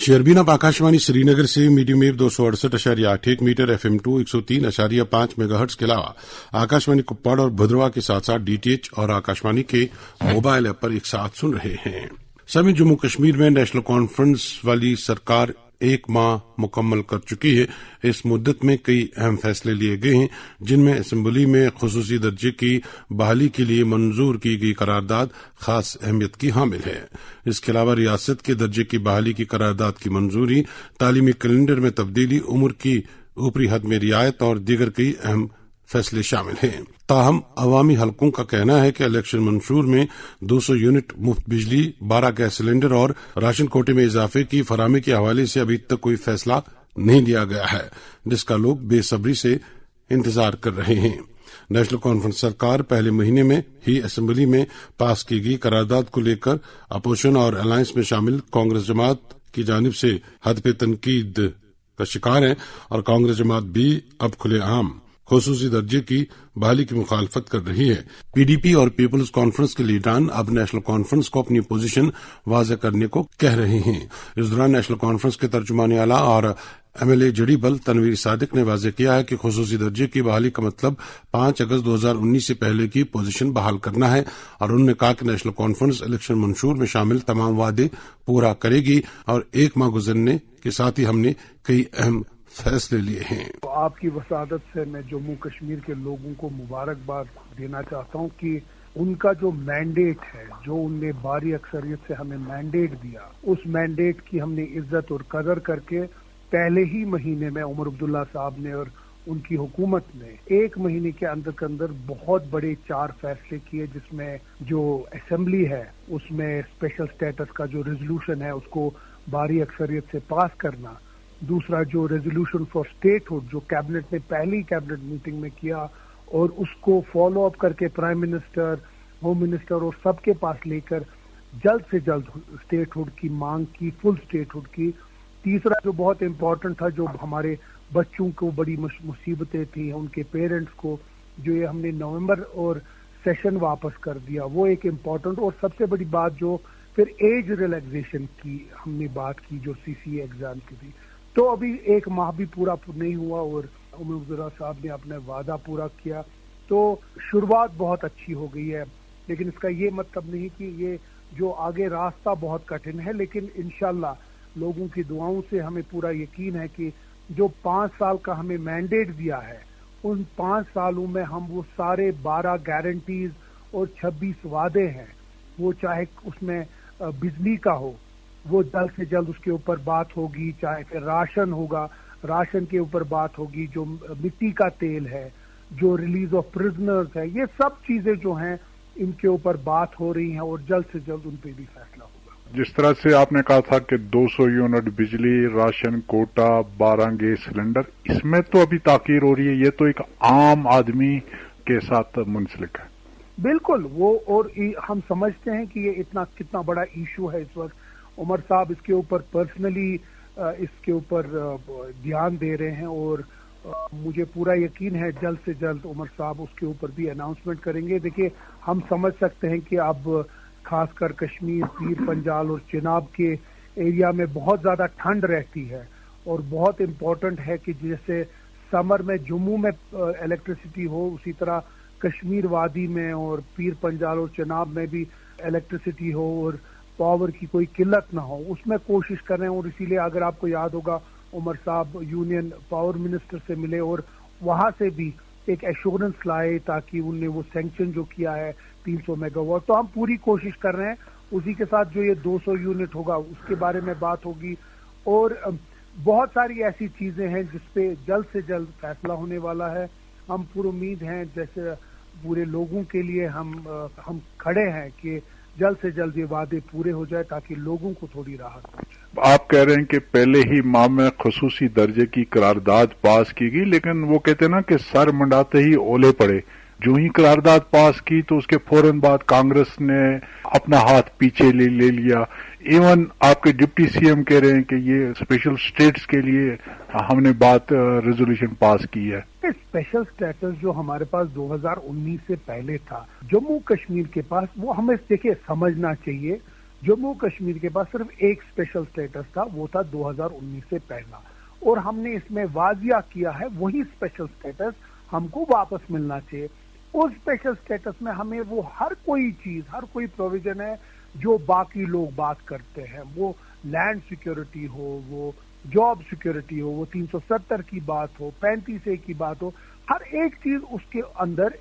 शेरबीन अब आकाशवाणी श्रीनगर से medium wave 268.81 metre FM2 103.5 megahertz के अलावा आकाशवाणी कुप्पाड़ और भद्रवाह के साथ साथ DTH और आकाशवाणी के मोबाइल ऐप पर एक साथ सुन रहे हैं। सभी जम्मू कश्मीर में नेशनल कॉन्फ्रेंस वाली सरकार एक माह मुकम्मल कर चुकी है। इस मुद्दत में कई अहम फैसले लिए गए हैं, जिनमें असेंबली में खुसूसी दर्जे की बहाली के लिए मंजूर की गई करारदाद खास अहमियत की हामिल है। इसके अलावा रियासत के दर्जे की बहाली की करारदाद की मंजूरी, तालीमी कैलेंडर में तब्दीली, उम्र की ऊपरी हद में रियायत और दीगर कई अहम फैसले शामिल हैं। ताहम अवामी हलकों का कहना है कि इलेक्शन मंशूर में 200 यूनिट मुफ्त बिजली, 12 गैस सिलेंडर और राशन कोटे में इजाफे की फराहमी के हवाले से अभी तक कोई फैसला नहीं लिया गया है, जिसका लोग बेसब्री से इंतजार कर रहे हैं। नेशनल कॉन्फ्रेंस सरकार पहले महीने में ही असेंबली में पास की गई करारदाद को लेकर अपोजिशन और अलायंस में शामिल कांग्रेस जमात की जानिब से हद पे तनकीद का शिकार है और कांग्रेस जमात भी अब खुलेआम खुसूसी दर्जे की बहाली की मुखालफत कर रही है। PDP और पीपल्स कॉन्फ्रेंस के लीडरान अब नेशनल कॉन्फ्रेंस को अपनी पोजीशन वाज़ेह करने को कह रहे हैं। इस दौरान नेशनल कॉन्फ्रेंस के तर्जुमान आला और MLA जड़ी बल तनवीर सादिक ने वाज़ेह किया है कि खुसूसी दर्जे की बहाली का मतलब 5 अगस्त 2019 से पहले की पोजीशन बहाल करना है और उन्होंने कहा कि नेशनल कॉन्फ्रेंस इलेक्शन मंशूर में शामिल तमाम वादे पूरा करेगी और एक माह गुजरने के साथ ही हमने कई अहम फैसले लिए हैं। तो आपकी वसादत से मैं जम्मू कश्मीर के लोगों को मुबारकबाद देना चाहता हूं कि उनका जो मैंडेट है, जो उनने भारी अक्सरियत से हमें मैंडेट दिया, उस मैंडेट की हमने इज्जत और कदर करके पहले ही महीने में उमर अब्दुल्ला साहब ने और उनकी हुकूमत ने एक महीने के अंदर बहुत बड़े 4 फैसले किए, जिसमें जो असेंबली है उसमें स्पेशल स्टेटस का जो रेजोल्यूशन है उसको भारी अक्सरियत से पास करना, दूसरा जो रेजोल्यूशन फॉर स्टेटहुड जो कैबिनेट ने पहली कैबिनेट मीटिंग में किया और उसको फॉलो अप करके प्राइम मिनिस्टर, होम मिनिस्टर और सबके पास लेकर जल्द से जल्द स्टेटहुड की मांग की, फुल स्टेटहुड की। तीसरा जो बहुत इम्पोर्टेंट था, जो हमारे बच्चों को बड़ी मुसीबतें थी, उनके पेरेंट्स को, जो ये हमने नवंबर और सेशन वापस कर दिया, वो एक इम्पोर्टेंट। और सबसे बड़ी बात जो फिर एज रिलैक्सेशन की हमने बात की, जो CCA एग्जाम की थी। तो अभी एक माह भी पूरा नहीं हुआ और उमर अब्दुल्ला साहब ने अपना वादा पूरा किया, तो शुरुआत बहुत अच्छी हो गई है। लेकिन इसका ये मतलब नहीं कि ये जो आगे रास्ता बहुत कठिन है, लेकिन इंशाल्लाह लोगों की दुआओं से हमें पूरा यकीन है कि जो 5 साल का हमें मैंडेट दिया है, उन 5 सालों में हम वो सारे 12 गारंटीज और 26 वादे हैं, वो चाहे उसमें बिजली का हो, वो जल्द से जल्द उसके ऊपर बात होगी, चाहे फिर राशन होगा, राशन के ऊपर बात होगी, जो मिट्टी का तेल है, जो रिलीज ऑफ प्रिजनर्स है, ये सब चीजें जो हैं इनके ऊपर बात हो रही हैं और जल्द से जल्द उन पे भी फैसला होगा। जिस तरह से आपने कहा था कि 200 यूनिट बिजली, राशन कोटा, 12 गैस सिलेंडर, इसमें तो अभी ताकीर हो रही है, ये तो एक आम आदमी के साथ मुंसलिक है। बिल्कुल, वो और हम समझते हैं कि ये इतना कितना बड़ा इशू है इस वक्त। उमर साहब इसके ऊपर पर्सनली इसके ऊपर ध्यान दे रहे हैं और मुझे पूरा यकीन है जल्द से जल्द उमर साहब उसके ऊपर भी अनाउंसमेंट करेंगे। देखिए, हम समझ सकते हैं कि अब खासकर कश्मीर, पीर पंजाल और चिनाब के एरिया में बहुत ज्यादा ठंड रहती है और बहुत इम्पोर्टेंट है कि जैसे समर में जम्मू में इलेक्ट्रिसिटी हो, उसी तरह कश्मीर वादी में और पीर पंजाल और चिनाब में भी इलेक्ट्रिसिटी हो और पावर की कोई किल्लत ना हो, उसमें कोशिश कर रहे हैं। और इसीलिए अगर आपको याद होगा, उमर साहब यूनियन पावर मिनिस्टर से मिले और वहां से भी एक एश्योरेंस लाए ताकि उनने वो सैंक्शन जो किया है 300 मेगावाट, तो हम पूरी कोशिश कर रहे हैं। उसी के साथ जो ये 200 यूनिट होगा उसके बारे में बात होगी और बहुत सारी ऐसी चीजें हैं जिसपे जल्द से जल्द फैसला होने वाला है। हम पूरी उम्मीद हैं, जैसे पूरे लोगों के लिए हम खड़े हैं कि जल्द से जल्द ये वादे पूरे हो जाए ताकि लोगों को थोड़ी राहत पहुंचे। आप कह रहे हैं कि पहले ही माह में खुसूसी दर्जे की करारदाद पास की गई, लेकिन वो कहते हैं ना कि सर मंडाते ही ओले पड़े। जो ही करारदाद पास की तो उसके फौरन बाद कांग्रेस ने अपना हाथ पीछे ले लिया। इवन आपके डिप्टी CM कह रहे हैं कि ये स्पेशल स्टेट्स के लिए हमने बात रेजोल्यूशन पास की है। स्पेशल स्टेटस जो हमारे पास 2019 से पहले था जम्मू कश्मीर के पास, वो हमें देखिए समझना चाहिए जम्मू कश्मीर के पास सिर्फ एक स्पेशल स्टेटस था, वो था 2019 से पहला, और हमने इसमें वाजिया किया है वही स्पेशल स्टेटस हमको वापस मिलना चाहिए। उस स्पेशल स्टेटस में हमें वो हर कोई चीज, हर कोई प्रोविजन है जो बाकी लोग बात करते हैं, वो लैंड सिक्योरिटी हो, वो जॉब सिक्योरिटी हो, वो 370 की बात हो, 35A की बात हो, हर एक चीज उसके अंदर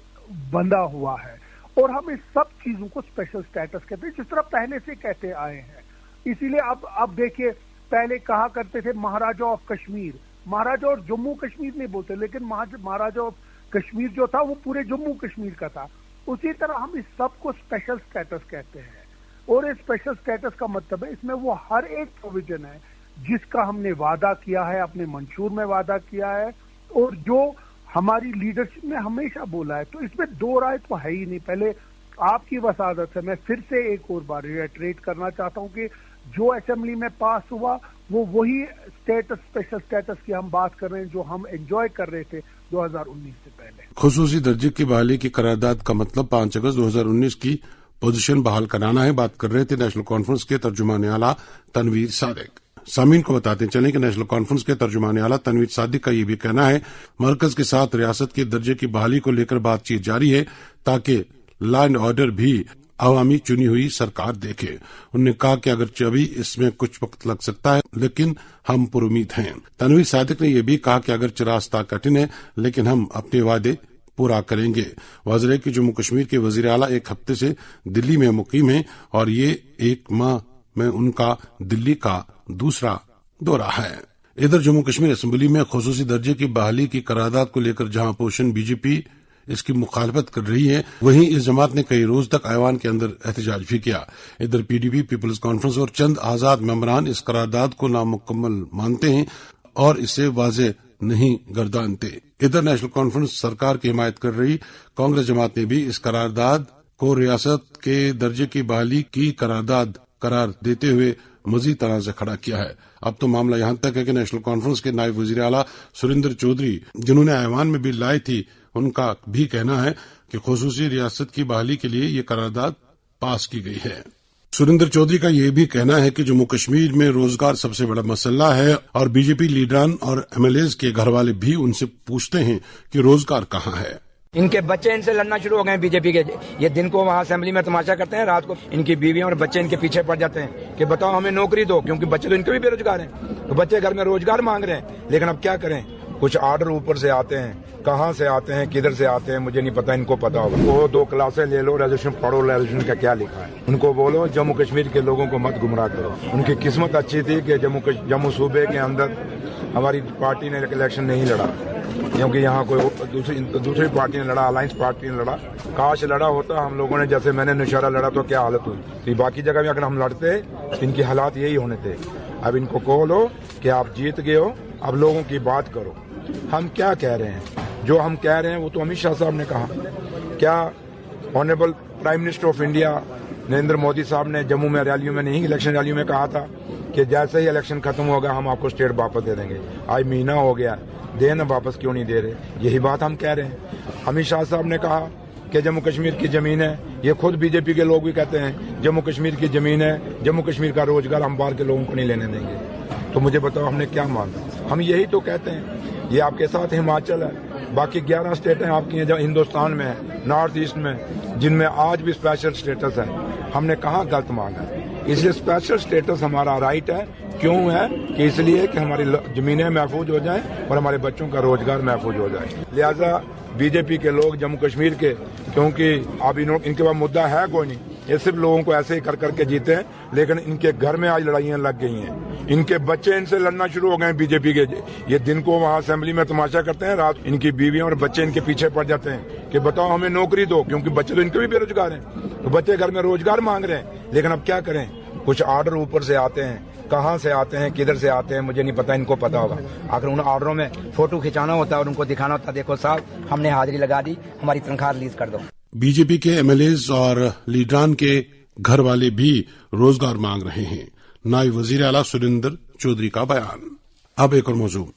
बंधा हुआ है। और हम इस सब चीजों को स्पेशल स्टेटस कहते हैं, जिस तरह पहले से कहते आए हैं। इसीलिए अब देखिए, पहले कहा करते थे महाराजा ऑफ कश्मीर, महाराजा और जम्मू कश्मीर नहीं बोलते, लेकिन महाराजा ऑफ कश्मीर जो था वो पूरे जम्मू कश्मीर का था। उसी तरह हम इस सब को स्पेशल स्टेटस कहते हैं, और इस स्पेशल स्टेटस का मतलब है इसमें वो हर एक प्रोविजन है जिसका हमने वादा किया है, अपने मंशूर में वादा किया है, और जो हमारी लीडरशिप ने हमेशा बोला है। तो इसमें दो राय तो है ही नहीं। पहले आपकी वसादत से मैं फिर से एक और बार रिएटरेट करना चाहता हूं कि जो असेंबली में पास हुआ वो वही स्टेटस, स्पेशल स्टेटस की हम बात कर रहे हैं जो हम एंजॉय कर रहे थे 2019 से पहले। खुसूसी दर्जे की बहाली की करारदाद का मतलब 5 अगस्त 2019 की पोजीशन बहाल कराना है। बात कर रहे थे नेशनल कॉन्फ्रेंस के तर्जुमान आला तनवीर सादिक। सामीन को बताते चलें कि नेशनल कॉन्फ्रेंस के तर्जुमान आला तनवीर सादिक का ये भी कहना है मरकज के साथ रियासत के दर्जे की बहाली को लेकर बातचीत जारी है ताकि लॉ एंड ऑर्डर भी अवामी चुनी हुई सरकार देखे। उन्होंने कहा कि अगर अभी इसमें कुछ वक्त लग सकता है लेकिन हम पुरुमीद हैं। तनवीर सादिक ने यह भी कहा कि अगर रास्ता कठिन है लेकिन हम अपने वादे पूरा करेंगे। वाज़ेह है कि जम्मू कश्मीर के वजीर आला एक हफ्ते से दिल्ली में मुकीम हैं और ये एक माह में उनका दिल्ली का दूसरा दौरा है। इधर जम्मू कश्मीर असेंबली में खुसूसी दर्जे की बहाली की करारदाद को लेकर जहां अपोजिशन बीजेपी इसकी मुखालफत कर रही है, वहीं इस जमात ने कई रोज तक ऐवान के अंदर एहतजाज भी किया। इधर पीडीपी, पीपल्स कॉन्फ्रेंस और चंद आजाद मेंबरान इस करारदाद को नामुकम्मल मानते हैं और इसे वाज़ेह नहीं गर्दानते। इधर नेशनल कॉन्फ्रेंस सरकार की हिमायत कर रही कांग्रेस जमात ने भी इस करारदाद को रियासत के दर्जे की बहाली की करारदाद करार देते हुए मजीद तनाज़ा खड़ा किया है। अब तो मामला यहां तक है कि नेशनल कॉन्फ्रेंस के नायब वजीर आला सुरेंद्र चौधरी, जिन्होंने ऐवान में बिल लाई थी, उनका भी कहना है कि खुसूसी रियासत की बहाली के लिए ये करारदाद पास की गई है। सुरेंद्र चौधरी का यह भी कहना है कि जम्मू कश्मीर में रोजगार सबसे बड़ा मसला है और बीजेपी लीडरान और एमएलएज के घर वाले भी उनसे पूछते हैं कि रोजगार कहाँ है। इनके बच्चे इनसे लड़ना शुरू हो गए बीजेपी के। ये दिन को वहाँ असेंबली में तमाशा करते हैं, रात को इनकी बीवियां और बच्चे इनके पीछे पड़ जाते हैं कि बताओ हमें नौकरी दो, क्योंकि बच्चे तो इनके भी बेरोजगार हैं। तो बच्चे घर में रोजगार मांग रहे हैं, लेकिन अब क्या करें, कुछ आर्डर ऊपर से आते हैं, कहाँ से आते हैं, किधर से आते हैं, मुझे नहीं पता, इनको पता होगा। वो 2 क्लासें ले लो, रेजोल्यूशन पढ़ो, रेजोल्यूशन का क्या लिखा है। उनको बोलो जम्मू कश्मीर के लोगों को मत गुमराह करो। उनकी किस्मत अच्छी थी कि जम्मू सूबे के अंदर हमारी पार्टी ने इलेक्शन नहीं लड़ा, क्योंकि यहाँ कोई दूसरी पार्टी ने लड़ा, अलायंस पार्टी ने लड़ा। काश लड़ा होता हम लोगों ने, जैसे मैंने नौशहरा लड़ा तो क्या हालत हुई। तो बाकी जगह में अगर हम लड़ते तो इनकी हालात यही होने थे। अब इनको कहो लो कि आप जीत गए हो, अब लोगों की बात करो। हम क्या कह रहे हैं, जो हम कह रहे हैं वो तो अमित शाह साहब ने कहा। क्या honourable prime minister of India Narendra Modi साहब ने जम्मू में रैलियों में नहीं, इलेक्शन रैलियों में कहा था कि जैसे ही इलेक्शन खत्म होगा हम आपको स्टेट वापस दे देंगे। आज महीना हो गया, देना वापस क्यों नहीं दे रहे, यही बात हम कह रहे हैं। अमित शाह साहब ने कहा कि जम्मू कश्मीर की जमीन है, ये खुद बीजेपी के लोग भी कहते हैं जम्मू कश्मीर की जमीन है, जम्मू कश्मीर का रोजगार हम बाहर के लोगों को नहीं लेने देंगे। तो मुझे बताओ हमने क्या माना, हम यही तो कहते हैं। ये आपके साथ हिमाचल है, बाकी 11 स्टेटें आपकी हैं जो हिंदुस्तान में है, नॉर्थ ईस्ट में, जिनमें आज भी स्पेशल स्टेटस है। हमने कहाँ गलत मांगा है, इसलिए स्पेशल स्टेटस हमारा राइट है। क्यों है कि इसलिए कि हमारी जमीनें महफूज हो जाएं और हमारे बच्चों का रोजगार महफूज हो जाए। लिहाजा बीजेपी के लोग जम्मू कश्मीर के, क्योंकि अब इनके पास मुद्दा है कोई नहीं, ये सिर्फ लोगों को ऐसे ही कर करके जीते हैं, लेकिन इनके घर में आज लड़ाइयां लग गई हैं। इनके बच्चे इनसे लड़ना शुरू हो गए बीजेपी के। ये दिन को वहाँ असेंबली में तमाशा करते हैं, रात इनकी बीवियां और बच्चे इनके पीछे पड़ जाते हैं कि बताओ हमें नौकरी दो, क्योंकि बच्चे तो इनके भी बेरोजगार हैं। तो बच्चे घर में रोजगार मांग रहे हैं, लेकिन अब क्या करें, कुछ आर्डर ऊपर से आते हैं, कहाँ से आते हैं, किधर से आते हैं, मुझे नहीं पता, इनको पता होगा। अगर उन ऑर्डरों में फोटो खिंचाना होता है और उनको दिखाना होता, देखो साहब हमने हाजिरी लगा दी, हमारी तनख्वाह रिलीज कर दो। बीजेपी के एमएलएज और लीडरान के घर वाले भी रोजगार मांग रहे हैं। नायब वजीर आला सुरेंद्र चौधरी का बयान। अब एक और मौजूद।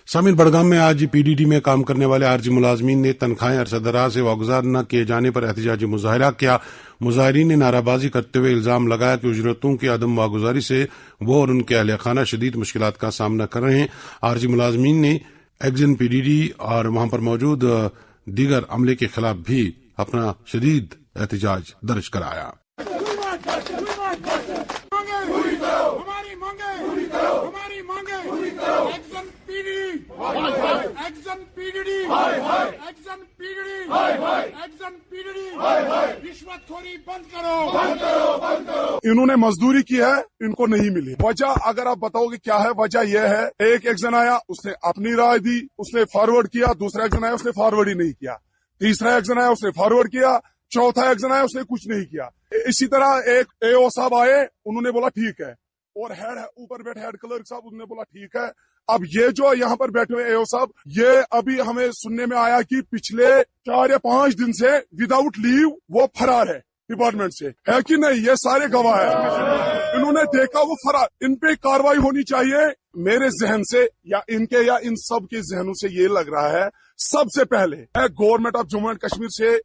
सामिल बड़गाम में आज पीडीडी में काम करने वाले आरजी मुलाजमीन ने तनख्वाहें अरसा दराज से वागुजार न किए जाने पर एहतजाजी मुजाहरा किया। مظاہرین نے نعرہ بازی کرتے ہوئے الزام لگایا کہ اجرتوں کی عدم واگزاری سے وہ اور ان کے اہل خانہ شدید مشکلات کا سامنا کر رہے ہیں۔ عارضی ملازمین نے ایکزن پی ڈی ڈی اور وہاں پر موجود دیگر عملے کے خلاف بھی اپنا شدید احتجاج درج کرایا۔ انہوں نے مزدوری کی ہے، ان کو نہیں ملی۔ وجہ اگر آپ بتاؤ گے کیا ہے، وجہ یہ ہے ایک ایکشن آیا، اس نے اپنی رائے دی، اس نے فارورڈ کیا، دوسرا ایکشن آیا، اس نے فارورڈ ہی نہیں کیا، تیسرا ایکشن آیا، اس نے فارورڈ کیا، چوتھا ایکشن آیا، اس نے کچھ نہیں کیا۔ اسی طرح ایک اے او صاحب آئے، انہوں نے بولا ٹھیک ہے، اور ہیڈ اوپر بیٹھے ہیڈ کلرک صاحب، انہوں نے بولا ٹھیک ہے۔ اب یہ جو یہاں پر بیٹھے ہوئے اے او صاحب، یہ ابھی ہمیں سننے میں آیا کہ پچھلے 4 یا 5 دن سے وداؤٹ لیو وہ فرار ہے ڈپارٹمنٹ سے، ہے کہ نہیں؟ یہ سارے گواہ ہیں، انہوں نے دیکھا وہ فرار۔ ان پہ کاروائی ہونی چاہیے۔ میرے ذہن سے یا ان کے یا ان سب کے ذہنوں سے یہ لگ رہا ہے، سب سے پہلے میں government of Jammu and Kashmir سے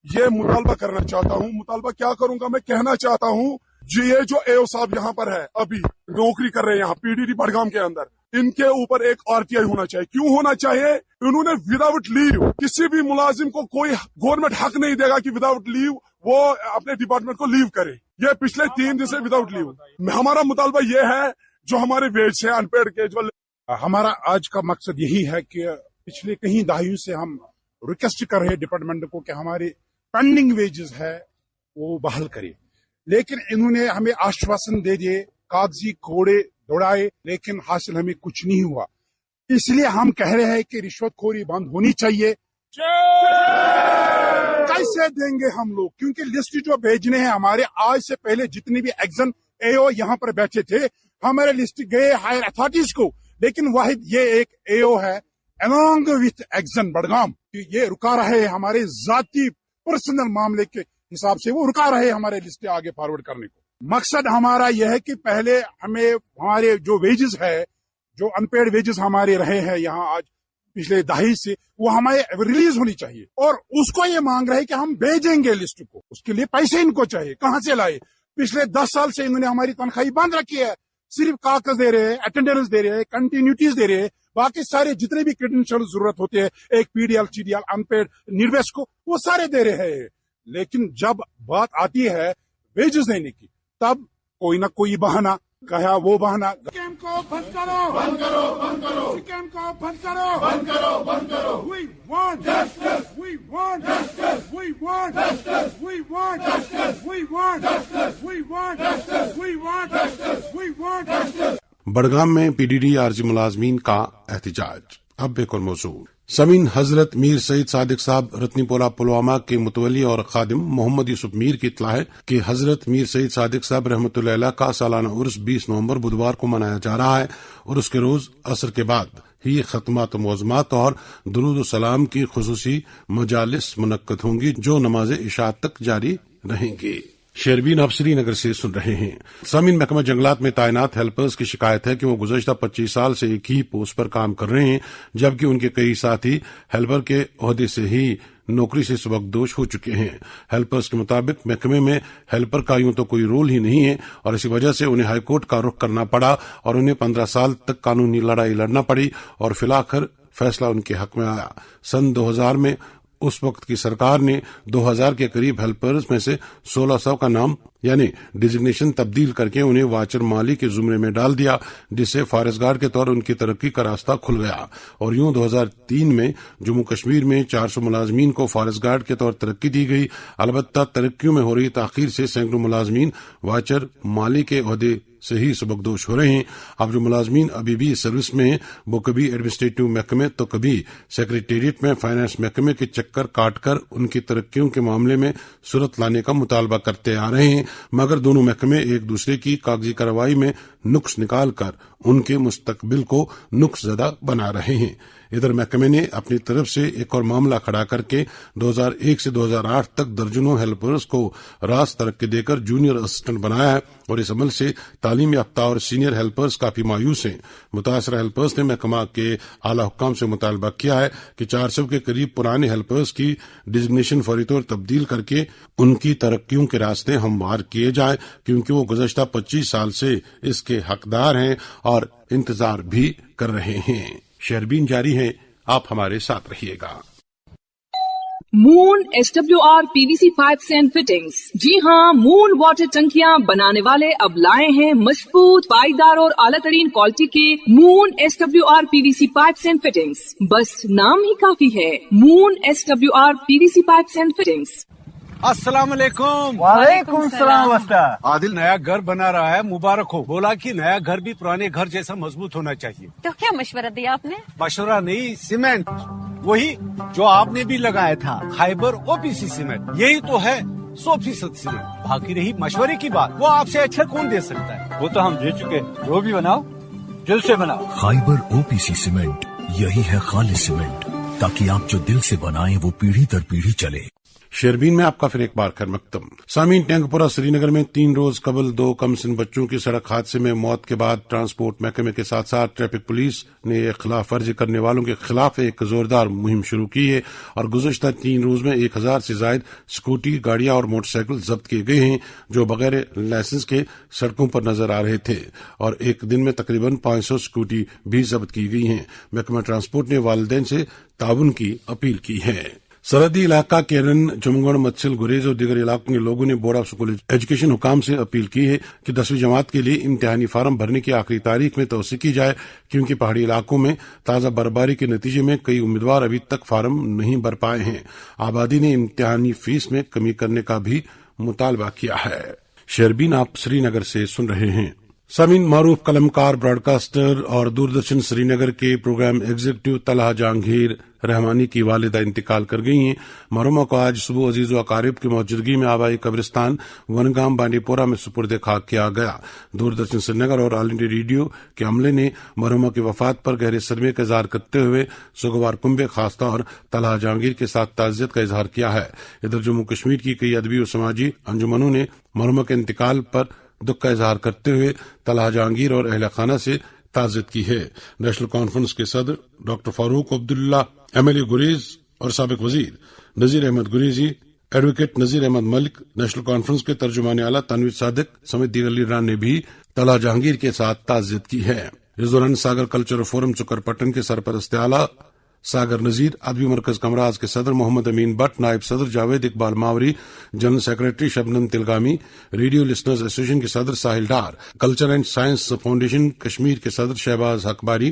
یہ مطالبہ کرنا چاہتا ہوں۔ مطالبہ کیا کروں گا؟ میں کہنا چاہتا ہوں یہ جو اے او صاحب یہاں پر ہے، ابھی نوکری کر رہے ہیں یہاں پی ڈی ڈی بڑگام کے اندر، ان کے اوپر ایک آر ٹی آئی ہونا چاہیے۔ کیوں ہونا چاہیے؟ انہوں نے وداؤٹ لیو، کسی بھی ملازم کو کوئی گورنمنٹ حق نہیں دے گا کہ وداؤٹ لیو وہ اپنے ڈپارٹمنٹ کو لیو کرے۔ یہ پچھلے 3 دن سے وداؤٹ لیو۔ ہمارا مطالبہ یہ ہے جو ہمارے ویج ہیں، ان پیڈ کیجول۔ ہمارا آج کا مقصد یہی ہے کہ پچھلے کئی دہائیوں سے ہم ریکویسٹ کر رہے ہیں ڈپارٹمنٹ کو کہ ہمارے پینڈنگ ویجز ہے وہ بحال کرے، لیکن انہوں نے ہمیں آشواسن دے دیے، کاغذی کوڑے دوڑائے، لیکن حاصل ہمیں کچھ نہیں ہوا۔ اس لیے ہم کہہ رہے ہیں کہ رشوت خوری بند ہونی چاہیے۔ کیسے دیں گے ہم لوگ؟ کیونکہ لسٹ جو بھیجنے ہیں ہمارے، آج سے پہلے جتنے بھی ایکزن اے او یہاں پر بیٹھے تھے، ہمارے لسٹ گئے ہائر اتھارٹیز کو، لیکن واحد یہ ایک اے او ہے along with ایکزن بڑگام، یہ رکا رہے ہمارے ذاتی پرسنل معاملے کے حساب سے، وہ رکا رہے ہمارے لسٹ آگے فارورڈ کرنے کو۔ مقصد ہمارا یہ ہے کہ پہلے ہمیں ہمارے جو ویجز ہے، جو ان پیڈ ویجز ہمارے رہے ہیں یہاں آج پچھلے دہائی سے، وہ ہمیں ریلیز ہونی چاہیے، اور اس کو یہ مانگ رہے کہ ہم بھیجیں گے لسٹ کو، اس کے لیے پیسے ان کو چاہیے، کہاں سے لائے؟ پچھلے 10 سال سے انہوں نے ہماری تنخواہی بند رکھی ہے، صرف کاغذ دے رہے ہیں، اٹینڈنس دے رہے ہیں، کنٹینیوٹیز دے رہے ہیں، باقی سارے جتنے بھی کریڈینشیل ضرورت ہوتے ہیں، ایک P D L, C D L, ان پیڈ، نیرویس کو، وہ سارے دے رہے ہیں۔ لیکن جب بات آتی ہے ویجز دینے کی، تب کوئی نہ کوئی بہانہ، کہا وہ بہانہ۔ اسکیم کو بند کرو، بند کرو، بند کرو، اسکیم کو بند کرو، بند کرو، بند کرو۔ We want justice, we want justice, we want justice, we want justice, we want justice, we want justice, we want justice, we want justice۔ Budgam میں پی ڈی ڈی عارضی ملازمین کا احتجاج۔ اب ایک اور موضوع۔ سمین حضرت میر سعید صادق صاحب رتنی پورہ پلوامہ کے متولی اور خادم محمد یوسف میر کی اطلاع ہے کہ حضرت میر سعید صادق صاحب رحمۃ اللہ علیہ کا سالانہ عرس 20 نومبر بدوار کو منایا جا رہا ہے، اور اس کے روز عصر کے بعد ہی ختمات و معظمات اور درود و سلام کی خصوصی مجالس منعقد ہوں گی، جو نماز عشاء تک جاری رہیں گی۔ شیربین آپ سری نگر سے سن رہے ہیں۔ سامعین، محکمہ جنگلات میں تعینات ہیلپرز کی شکایت ہے کہ وہ گزشتہ 25 سال سے ایک ہی پوسٹ پر کام کر رہے ہیں، جبکہ ان کے کئی ساتھی ہیلپر کے عہدے سے ہی نوکری سے سبکدوش ہو چکے ہیں۔ ہیلپرز کے مطابق محکمے میں ہیلپر کا یوں تو کوئی رول ہی نہیں ہے، اور اسی وجہ سے انہیں ہائی کورٹ کا رخ کرنا پڑا اور انہیں 15 سال تک قانونی لڑائی لڑنا پڑی، اور فی الآخر فیصلہ ان کے حق میں آیا۔ سن 2000 میں اس وقت کی سرکار نے 2000 کے قریب ہیلپرز میں سے 1600 کا نام یعنی ڈیزگنیشن تبدیل کر کے انہیں واچر مالی کے زمرے میں ڈال دیا، جس سے فارغگار کے طور ان کی ترقی کا راستہ کھل گیا، اور یوں 2003 میں جموں کشمیر میں 400 ملازمین کو فارغگار کے طور ترقی دی گئی۔ البتہ ترقیوں میں ہو رہی تاخیر سے سینکڑوں ملازمین واچر مالی کے عہدے سے ہی سبکدوش ہو رہے ہیں۔ اب جو ملازمین ابھی بھی سروس میں ہیں، وہ کبھی ایڈمنسٹریٹو محکمے تو کبھی سیکریٹریٹ میں فائنانس محکمے کے چکر کاٹ کر ان کی ترقیوں کے معاملے میں صورت لانے کا مطالبہ کرتے آ رہے ہیں، مگر دونوں محکمے ایک دوسرے کی کاغذی کارروائی میں نقص نکال کر ان کے مستقبل کو نقص زدہ بنا رہے ہیں۔ ادھر محکمے نے اپنی طرف سے ایک اور معاملہ کھڑا کر کے 2001 سے 2008 تک درجنوں ہیلپرز کو راست ترقی دے کر جونیئر اسسٹنٹ بنایا ہے، اور اس عمل سے تعلیم یافتہ اور سینئر ہیلپرز کافی مایوس ہیں۔ متاثرہ ہیلپرز نے محکمہ کے اعلی حکام سے مطالبہ کیا ہے کہ 400 کے قریب پرانے ہیلپرز کی ڈیزگنیشن فوری طور تبدیل کر کے ان کی ترقیوں کے راستے ہموار کیے جائیں، کیونکہ وہ گزشتہ 25 سال سے اس کے حقدار ہیں اور انتظار بھی کر رہے ہیں۔ شہربین جاری ہیں، آپ ہمارے ساتھ رہیے گا۔ Moon SWR PVC pipes and fittings. جی ہاں، مون واٹر ٹنکیاں بنانے والے اب لائے ہیں مضبوط، پائیدار اور اعلیٰ ترین کوالٹی کے مون SWR PVC pipes and fittings. بس نام ہی کافی ہے، مون SWR PVC pipes and fittings. السلام علیکم۔ وعلیکم السلام۔ عادل نیا گھر بنا رہا ہے، مبارک ہو۔ بولا کہ نیا گھر بھی پرانے گھر جیسا مضبوط ہونا چاہیے۔ تو کیا مشورہ دیا آپ نے؟ مشورہ نہیں، سیمنٹ وہی جو آپ نے بھی لگایا تھا، خیبر OPC سیمنٹ، یہی تو ہے 100% سیمنٹ۔ باقی رہی مشورے کی بات، وہ آپ سے اچھا کون دے سکتا ہے؟ وہ تو ہم دے چکے، جو بھی بناؤ دل سے بناؤ۔ خیبر OPC سیمنٹ، یہی ہے خالص سیمنٹ، تاکہ آپ جو دل سے بنائیں وہ پیڑھی در پیڑھی چلے۔ شیربین میں آپ کا پھر ایک بار خیر مقدم۔ سامعین، ٹینک پورہ سری نگر میں 3 روز قبل 2 کم سن بچوں کی سڑک حادثے میں موت کے بعد ٹرانسپورٹ محکمے کے ساتھ ساتھ ٹریفک پولیس نے خلاف ورزی کرنے والوں کے خلاف ایک زوردار مہم شروع کی ہے اور گزشتہ 3 روز میں 1000 سے زائد اسکوٹی، گاڑیاں اور موٹر سائیکل ضبط کیے گئے ہیں جو بغیر لائسنس کے سڑکوں پر نظر آ رہے تھے، اور ایک دن میں تقریباً 500 اسکوٹی بھی ضبط کی گئی ہیں۔ محکمہ ٹرانسپورٹ نے والدین سے تعاون کی اپیل کی ہے۔ سرحدی علاقہ کیرن، جمگڑ، متسل، گریز اور دیگر علاقوں کے لوگوں نے بورڈ آف اسکول ایجوکیشن حکام سے اپیل کی ہے کہ 10ویں جماعت کے لیے امتحانی فارم بھرنے کی آخری تاریخ میں توسیع کی جائے، کیونکہ پہاڑی علاقوں میں تازہ برفباری کے نتیجے میں کئی امیدوار ابھی تک فارم نہیں بھر پائے ہیں۔ آبادی نے امتحانی فیس میں کمی کرنے کا بھی مطالبہ کیا ہے۔ شیربین، آپ سری نگر سے سن رہے ہیں۔ سامعین، معروف قلمکار، براڈ کاسٹر اور دوردرشن سری نگر کے پروگرام ایگزیکٹو طلحہ جہانگیر رحمانی کی والدہ انتقال کر گئی ہیں۔ مرحومہ کو آج صبح عزیز و اقارب کی موجودگی میں آبائی قبرستان ونگام بانڈی پورہ میں سپرد خاک کیا گیا۔ دوردرشن سری نگر اور آل انڈیا ریڈیو کے عملے نے مرحومہ کی وفات پر گہرے صدمے کا اظہار کرتے ہوئے سوگوار کنبے خاصہ اور طلحہ جہانگیر کے ساتھ تعزیت کا اظہار کیا ہے۔ ادھر جموں کشمیر کی کئی ادبی و سماجی انجمنوں نے مرحومہ کے انتقال پر دکھ کا اظہار کرتے ہوئے طلحہ جہانگیر اور اہل خانہ سے تعزیت کی ہے۔ نیشنل کانفرنس کے صدر ڈاکٹر فاروق عبداللہ، MLA گریز اور سابق وزیر نذیر احمد گریزی، ایڈوکیٹ نذیر احمد ملک، نیشنل کانفرنس کے ترجمان اعلیٰ تنویر صادق سمیت دیگر لیڈران نے بھی طلحہ جہانگیر کے ساتھ تعزیت کی ہے۔ اس دوران ساگر کلچرل فورم چکر پٹن کے سرپرست اعلیٰ ساگر نذیر، ادبی مرکز کمراز کے صدر محمد امین بٹ، نائب صدر Javed Iqbal Mawri, general secretary Shabnam Tilgami, radio listeners association کے صدر Sahil Dar, culture and science foundation Kashmir کے صدر شہباز حقباری،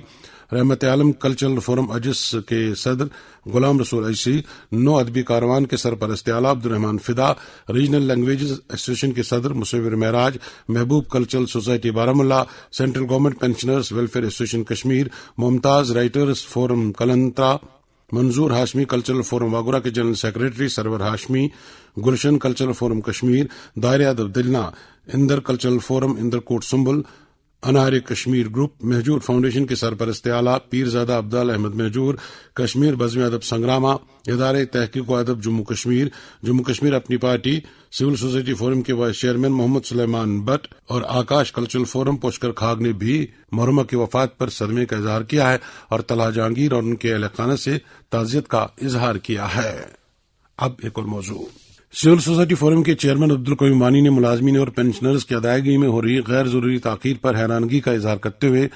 رحمت عالم کلچرل فورم اجس کے صدر غلام رسول عیسی، 9 ادبی کاروان کے سرپرست اعلیٰ عبد الرحمان فدا، ریجنل لینگویجز ایسوسیشن کے صدر Musawir Meraj, Mehboob cultural society Baramulla, central government pensioners welfare association Kashmir, Mumtaz writers forum Kalantara, Manzoor Hashmi cultural forum Wagoora کے general secretary Sarwar Hashmi, Gulshan cultural forum Kashmir, دائرہ ادب Dilna, Inder cultural forum Inderkote Sumbal, Anhar Kashmir group, Mahjoor foundation کے سرپرست اعلیٰ پیرزادہ عبدال احمد مہجور، کشمیر بزم ادب سنگرامہ، ادارے تحقیق و ادب Jammu Kashmir Apni party, civil society forum کے وائس چیئرمین محمد سلیمان بٹ اور آکاش کلچرل فورم پوشکر خاگ نے بھی مرحومہ کی وفات پر صدمے کا اظہار کیا ہے اور طلحہ جہانگیر اور ان کے اہل خانہ سے تعزیت کا اظہار کیا ہے۔ اب ایک اور موضوع۔ سول سوسائٹی فورم کے چیئرمین عبدالقیوم مانی نے ملازمین اور پینشنرز کی ادائیگی میں ہو رہی غیر ضروری تاخیر پر حیرانگی کا اظہار کرتے ہوئے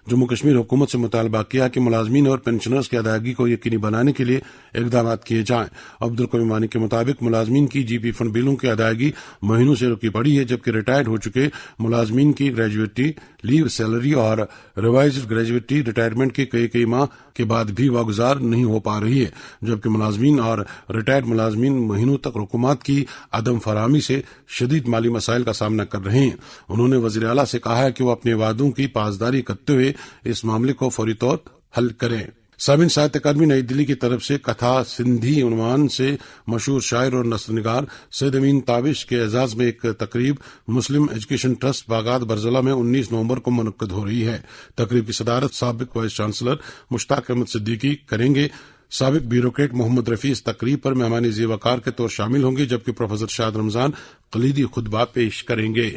جموں کشمیر حکومت سے مطالبہ کیا کہ ملازمین اور پینشنرز کی ادائیگی کو یقینی بنانے کے لیے اقدامات کیے جائیں۔ عبدالقیوم مانی کے مطابق ملازمین کی GP فنڈ بلوں کی ادائیگی مہینوں سے رکی پڑی ہے، جبکہ ریٹائرڈ ہو چکے ملازمین کی گریجویٹی لیو سیلری اور ریوائزڈ گریجویٹی ریٹائرمنٹ کے کئی ماہ کے بعد بھی واگزار نہیں ہو پا رہی ہے، جبکہ ملازمین اور ریٹائرڈ ملازمین مہینوں تک رقومات کی عدم فراہمی سے شدید مالی مسائل کا سامنا کر رہے ہیں۔ انہوں نے وزیر اعلیٰ سے کہا ہے کہ وہ اپنے وعدوں کی پاسداری کرتے ہوئے اس معاملے کو فوری طور حل کریں۔ سامعین، ساہتیہ اکیڈمی نئی دلی کی طرف سے کتھا سندھی عنوان سے مشہور شاعر اور نثر نگار سید امین تابش کے اعزاز میں ایک تقریب مسلم ایجوکیشن ٹرسٹ باغات برزلہ میں 19 نومبر کو منعقد ہو رہی ہے۔ تقریب کی صدارت سابق وائس چانسلر مشتاق احمد صدیقی کریں گے۔ سابق بیوروکریٹ محمد رفیع اس تقریب پر مہمان ذی وقار کے طور شامل ہوں گے، جبکہ پروفیسر شاد رمضان کلیدی خطبہ پیش کریں گے۔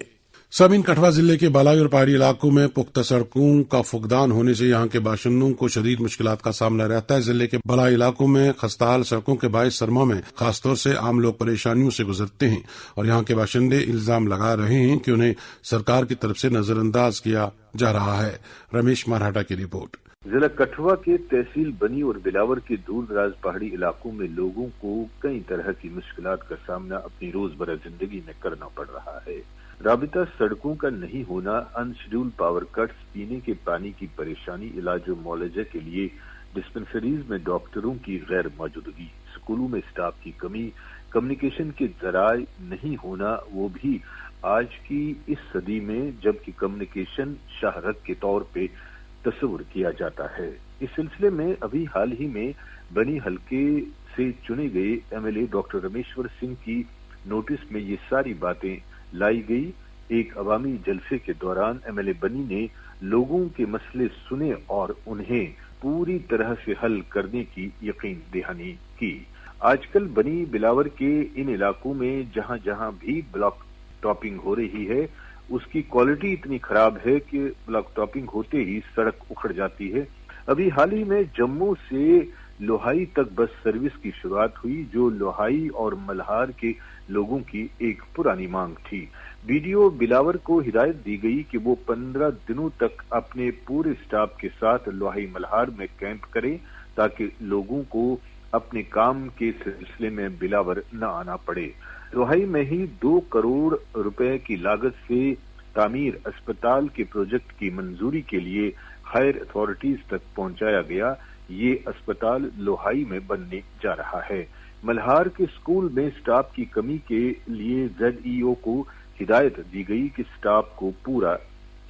सामीन, कठुआ जिले के बालाई और पहाड़ी इलाकों में पुख्ता सड़कों का फुकदान होने से यहां के बाशिंदों को शदीद मुश्किलात का सामना रहता है। जिले के बालाई इलाकों में खस्ताहाल सड़कों के बायस सरमा में खासतौर से आम लोग परेशानियों से गुजरते हैं और यहां के बाशिंदे इल्जाम लगा रहे हैं कि उन्हें सरकार की तरफ से नजरअंदाज किया जा रहा है। रमेश मरहटा की रिपोर्ट। जिला कठुआ के तहसील बनी और बिलावर के दूर दराज पहाड़ी इलाकों में लोगों को कई तरह की मुश्किलात का सामना अपनी रोजमर्रा जिंदगी में करना पड़ रहा है। राबिता सड़कों का नहीं होना, अनशेड्यूल्ड पावर कट्स, पीने के पानी की परेशानी, इलाज और मुआवजे के लिए डिस्पेंसरीज में डॉक्टरों की गैर मौजूदगी, स्कूलों में स्टाफ की कमी, कम्युनिकेशन के जराए नहीं होना, वो भी आज की इस सदी में जबकि कम्युनिकेशन शाहरत के तौर पे तस्वुर किया जाता है। इस सिलसिले में अभी हाल ही में बनी हलके से चुने गए एमएलए डॉक्टर रमेश्वर सिंह की नोटिस में ये सारी बातें लाई गई। एक अवामी जलसे के दौरान एमएलए बनी ने लोगों के मसले सुने और उन्हें पूरी तरह से हल करने की यकीन दहानी की। आजकल बनी बिलावर के इन इलाकों में जहां जहां भी ब्लॉक टॉपिंग हो रही है उसकी क्वालिटी इतनी खराब है कि ब्लॉक टॉपिंग होते ही सड़क उखड़ जाती है। अभी हाल ही में जम्मू से लोहाई तक बस सर्विस की शुरुआत हुई, जो लोहाई और मल्हार के लोगों की एक पुरानी मांग थी। बीडीओ बिलावर को हिदायत दी गई कि वो 15 दिनों तक अपने पूरे स्टाफ के साथ लोहाई मल्हार में कैंप करें ताकि लोगों को अपने काम के सिलसिले में बिलावर न आना पड़े। लोहाई में ही 2 करोड़ रुपए की लागत से तामीर अस्पताल के प्रोजेक्ट की मंजूरी के लिए हायर अथॉरिटीज तक पहुंचाया गया। ये अस्पताल लोहाई में बनने जा रहा है। मल्हार के स्कूल में स्टाफ की कमी के लिए ZEO को हिदायत दी गई कि स्टाफ को पूरा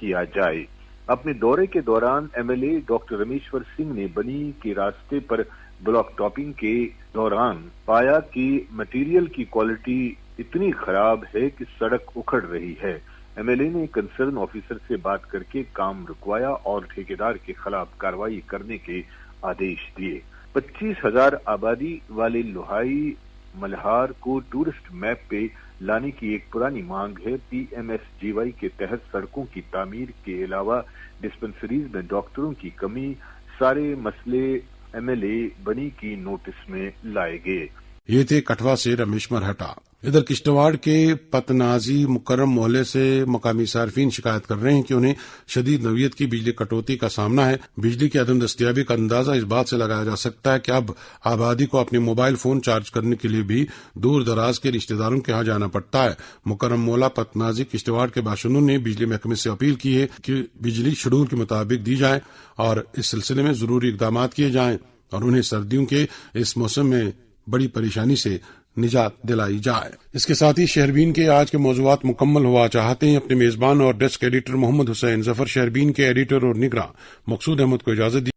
किया जाए। अपने दौरे के दौरान एमएलए डॉक्टर रमेश्वर सिंह ने बनी के रास्ते पर ब्लॉक टॉपिंग के दौरान पाया कि मटेरियल की क्वालिटी इतनी खराब है कि सड़क उखड़ रही है। एमएलए ने कंसर्न ऑफिसर से बात करके काम रुकवाया और ठेकेदार के खिलाफ कार्रवाई करने के आदेश दिए। 25,000 आबादी वाले लोहाई मल्हार को टूरिस्ट मैप पे लाने की एक पुरानी मांग है। PMSGY के तहत सड़कों की तामीर के अलावा डिस्पेंसरीज में डॉक्टरों की कमी, सारे मसले एमएलए बनी की नोटिस में लाए गए। ये थे कठुआ से रमेश मरहटा। इधर किश्तवाड़ के पतनाजी मुकर्रम मोहल्ले से मकामी सार्फिन शिकायत कर रहे हैं कि उन्हें शदीद नौयत की बिजली कटौती का सामना है। बिजली की अदम दस्तियाबी का अंदाजा इस बात से लगाया जा सकता है कि अब आबादी को अपने मोबाइल फोन चार्ज करने के लिए भी दूर दराज के रिश्तेदारों के यहाँ जाना पड़ता है। मुकर्रम मोहल्ला पतनाजी किश्तवाड़ के बाशिंदों ने बिजली महकमे से अपील की है कि बिजली शेड्यूल के मुताबिक दी जाए और इस सिलसिले में जरूरी इकदाम किए जाएं और उन्हें सर्दियों के इस मौसम में बड़ी परेशानी से निजात दिलाई जाए। इसके साथ ही शहरबीन के आज के मौज़ूआत मुकम्मल हुआ चाहते हैं। अपने मेजबान और डेस्क एडिटर मोहम्मद हुसैन जफर, शहरबीन के एडिटर और निगरान मकसूद अहमद को इजाजत दी।